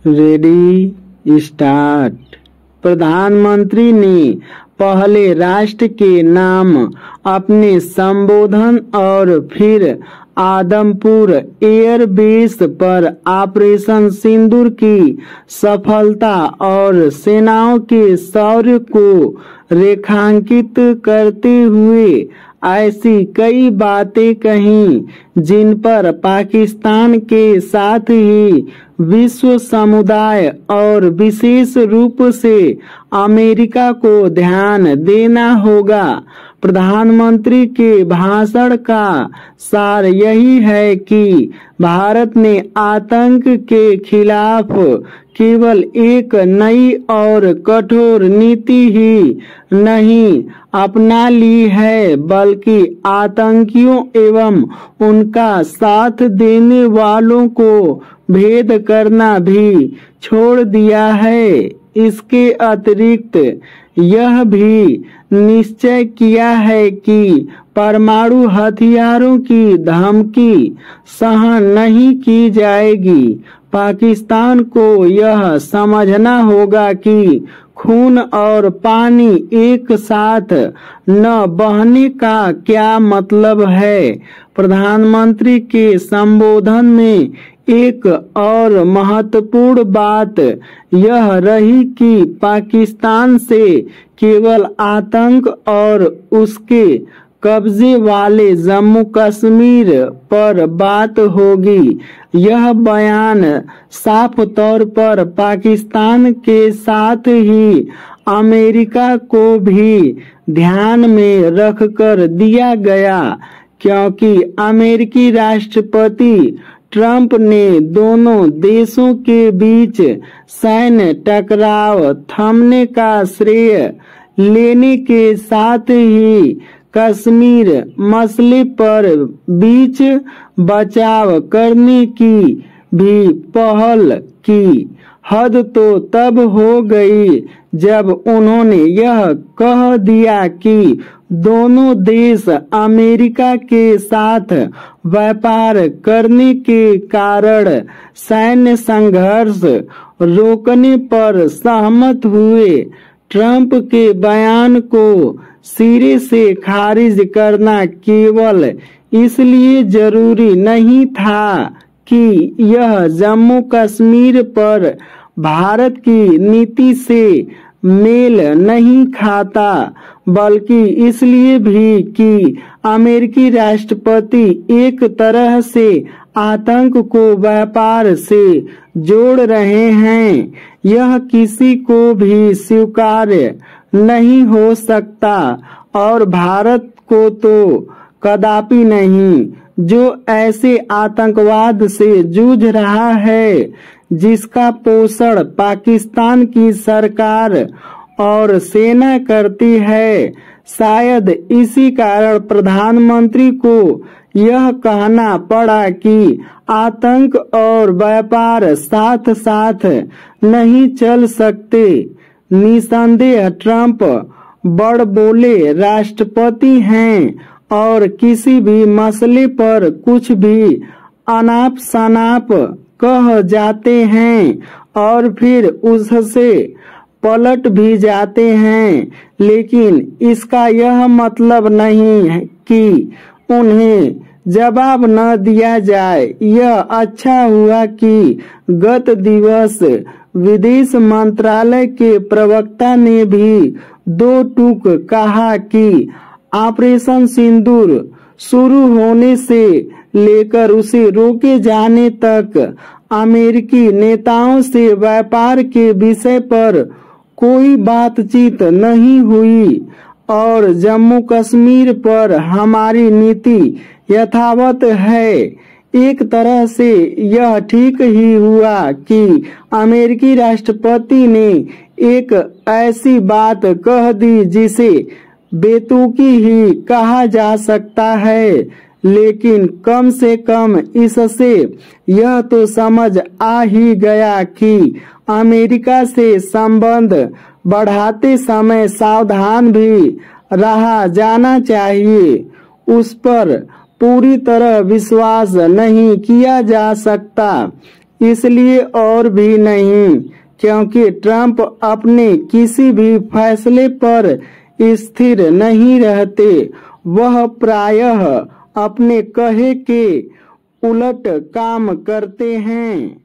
Ready start. प्रधानमंत्री ने पहले राष्ट्र के नाम अपने संबोधन और फिर आदमपुर एयरबेस पर ऑपरेशन सिंदूर की सफलता और सेनाओं के शौर्य को रेखांकित करते हुए ऐसी कई बातें कहीं जिन पर पाकिस्तान के साथ ही विश्व समुदाय और विशेष रूप से अमेरिका को ध्यान देना होगा। प्रधानमंत्री के भाषण का सार यही है कि भारत ने आतंक के खिलाफ केवल एक नई और कठोर नीति ही नहीं अपना ली है, बल्कि आतंकियों एवं उनका साथ देने वालों को भेद करना भी छोड़ दिया है। इसके अतिरिक्त यह भी निश्चय किया है कि परमाणु हथियारों की धमकी सहन नहीं की जाएगी। पाकिस्तान को यह समझना होगा कि खून और पानी एक साथ न बहने का क्या मतलब है। प्रधानमंत्री के संबोधन में एक और महत्वपूर्ण बात यह रही कि पाकिस्तान से केवल आतंक और उसके कब्जे वाले जम्मू कश्मीर पर बात होगी। यह बयान साफ तौर पर पाकिस्तान के साथ ही अमेरिका को भी ध्यान में रखकर दिया गया, क्योंकि अमेरिकी राष्ट्रपति ट्रंप ने दोनों देशों के बीच सैन्य टकराव थमने का श्रेय लेने के साथ ही कश्मीर मसले पर बीच बचाव करने की भी पहल की। हद तो तब हो गई जब उन्होंने यह कह दिया कि दोनों देश अमेरिका के साथ व्यापार करने के कारण सैन्य संघर्ष रोकने पर सहमत हुए। ट्रंप के बयान को सिरे से खारिज करना केवल इसलिए जरूरी नहीं था कि यह जम्मू कश्मीर पर भारत की नीति से मेल नहीं खाता, बल्कि इसलिए भी कि अमेरिकी राष्ट्रपति एक तरह से आतंक को व्यापार से जोड़ रहे हैं। यह किसी को भी स्वीकार्य नहीं हो सकता और भारत को तो कदापि नहीं, जो ऐसे आतंकवाद से जूझ रहा है जिसका पोषण पाकिस्तान की सरकार और सेना करती है। शायद इसी कारण प्रधानमंत्री को यह कहना पड़ा कि आतंक और व्यापार साथ साथ नहीं चल सकते। निसंदेह ट्रंप बड़ बोले राष्ट्रपति हैं और किसी भी मसले पर कुछ भी अनाप शनाप कह जाते हैं और फिर उससे पलट भी जाते हैं, लेकिन इसका यह मतलब नहीं है कि उन्हें जवाब न दिया जाए। यह अच्छा हुआ कि गत दिवस विदेश मंत्रालय के प्रवक्ता ने भी दो टूक कहा कि ऑपरेशन सिंदूर शुरू होने से लेकर उसे रोके जाने तक अमेरिकी नेताओं से व्यापार के विषय पर कोई बातचीत नहीं हुई और जम्मू कश्मीर पर हमारी नीति यथावत है। एक तरह से यह ठीक ही हुआ कि अमेरिकी राष्ट्रपति ने एक ऐसी बात कह दी जिसे बेतुकी ही कहा जा सकता है, लेकिन कम से कम इससे यह तो समझ आ ही गया कि अमेरिका से संबंध बढ़ाते समय सावधान भी रहा जाना चाहिए। उस पर पूरी तरह विश्वास नहीं किया जा सकता। इसलिए और भी नहीं क्योंकि ट्रंप अपने किसी भी फैसले पर स्थिर नहीं रहते। वह प्रायः अपने कहे के उलट काम करते हैं।